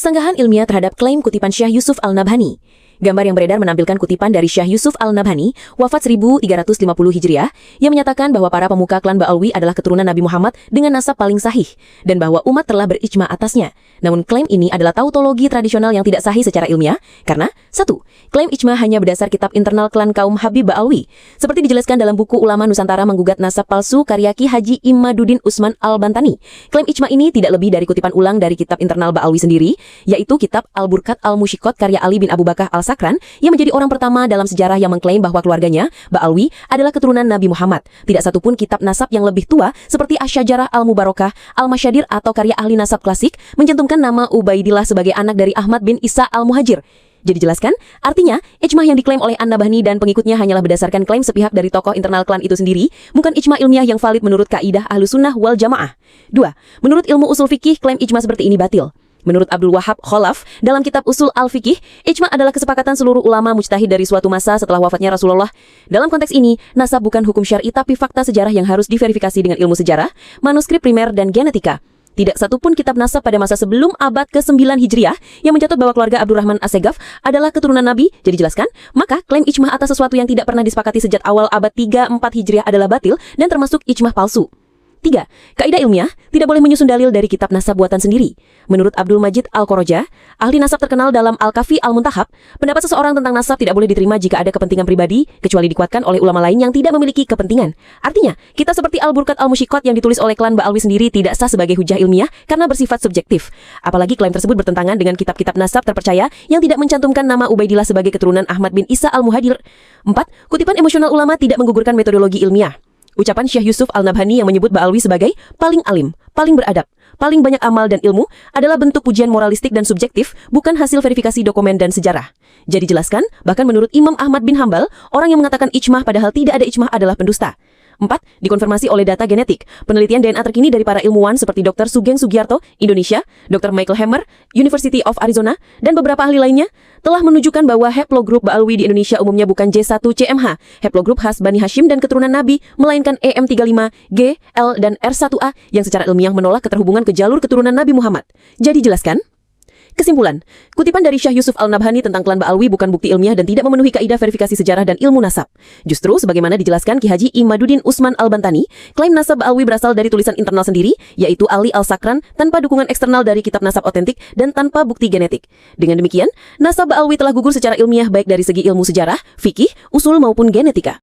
Sanggahan ilmiah terhadap klaim kutipan Syekh Yusuf Al-Nabhani. Gambar yang beredar menampilkan kutipan dari Syekh Yusuf Al-Nabhani, wafat 1350 Hijriah, yang menyatakan bahwa para pemuka klan Ba'alwi adalah keturunan Nabi Muhammad dengan nasab paling sahih, dan bahwa umat telah berijma atasnya. Namun klaim ini adalah tautologi tradisional yang tidak sahih secara ilmiah, karena 1. Klaim ijma hanya berdasar kitab internal klan kaum Habib Ba'alwi, seperti dijelaskan dalam buku Ulama Nusantara Menggugat Nasab Palsu karya Ki Haji Imaduddin Usman Al-Bantani. Klaim ijma ini tidak lebih dari kutipan ulang dari kitab internal Ba'alwi sendiri, yaitu kitab Al-Burqat Al-Mushikot karya Ali bin Abu Bakar Al-Sakran, yang menjadi orang pertama dalam sejarah yang mengklaim bahwa keluarganya, Ba'alwi, adalah keturunan Nabi Muhammad. Tidak satupun kitab nasab yang lebih tua seperti Asy-Syajarah Al-Mubarakah, Al-Masyadir atau karya ahli nasab klasik mencantumkan nama Ubaidillah sebagai anak dari Ahmad bin Isa Al-Muhajir. Jadi jelaskan, artinya ijma yang diklaim oleh An-Nabhani dan pengikutnya hanyalah berdasarkan klaim sepihak dari tokoh internal klan itu sendiri, bukan ijma ilmiah yang valid menurut kaidah Ahlussunnah wal Jamaah. 2. Menurut ilmu usul fikih, klaim ijma seperti ini batil. Menurut Abdul Wahab Khalaf, dalam kitab Usul Al-Fiqih, ijma adalah kesepakatan seluruh ulama mujtahid dari suatu masa setelah wafatnya Rasulullah. Dalam konteks ini, nasab bukan hukum syar'i tapi fakta sejarah yang harus diverifikasi dengan ilmu sejarah, manuskrip primer dan genetika. Tidak satupun kitab nasab pada masa sebelum abad ke-9 Hijriah yang mencatat bahwa keluarga Abdurrahman As-Segaf adalah keturunan Nabi. Jadi jelaskan, maka klaim ijma atas sesuatu yang tidak pernah disepakati sejak awal abad 3-4 Hijriah adalah batil dan termasuk ijma palsu. 3. Kaidah ilmiah tidak boleh menyusun dalil dari kitab nasab buatan sendiri. Menurut Abdul Majid Al-Qoroja, ahli nasab terkenal dalam Al-Kafi Al-Muntahab, pendapat seseorang tentang nasab tidak boleh diterima jika ada kepentingan pribadi, kecuali dikuatkan oleh ulama lain yang tidak memiliki kepentingan. Artinya, kitab seperti Al-Burqat Al-Mushikot yang ditulis oleh klan Ba'alwi sendiri tidak sah sebagai hujah ilmiah karena bersifat subjektif. Apalagi klaim tersebut bertentangan dengan kitab-kitab nasab terpercaya yang tidak mencantumkan nama Ubaidillah sebagai keturunan Ahmad bin Isa Al-Muhajir. 4. Kutipan emosional ulama tidak menggugurkan metodologi ilmiah. Ucapan Syekh Yusuf Al-Nabhani yang menyebut Ba'alwi sebagai paling alim, paling beradab, paling banyak amal dan ilmu adalah bentuk pujian moralistik dan subjektif, bukan hasil verifikasi dokumen dan sejarah. Jadi jelaskan, bahkan menurut Imam Ahmad bin Hambal, orang yang mengatakan ijmah padahal tidak ada ijmah adalah pendusta. 4. Dikonfirmasi oleh data genetik. Penelitian DNA terkini dari para ilmuwan seperti Dr. Sugeng Sugiarto, Indonesia, Dr. Michael Hammer, University of Arizona, dan beberapa ahli lainnya telah menunjukkan bahwa haplogrup Ba'alwi di Indonesia umumnya bukan J1CMH, haplogrup khas Bani Hashim dan keturunan Nabi, melainkan EM35, G, L, dan R1A yang secara ilmiah menolak keterhubungan ke jalur keturunan Nabi Muhammad. Jadi jelaskan. Kesimpulan, kutipan dari Syekh Yusuf Al-Nabhani tentang klan Ba'alwi bukan bukti ilmiah dan tidak memenuhi kaidah verifikasi sejarah dan ilmu nasab. Justru, sebagaimana dijelaskan Ki Haji Imaduddin Usman Al-Bantani, klaim nasab Ba'alwi berasal dari tulisan internal sendiri, yaitu Ali Al-Sakran, tanpa dukungan eksternal dari kitab nasab otentik dan tanpa bukti genetik. Dengan demikian, nasab Ba'alwi telah gugur secara ilmiah baik dari segi ilmu sejarah, fikih, usul maupun genetika.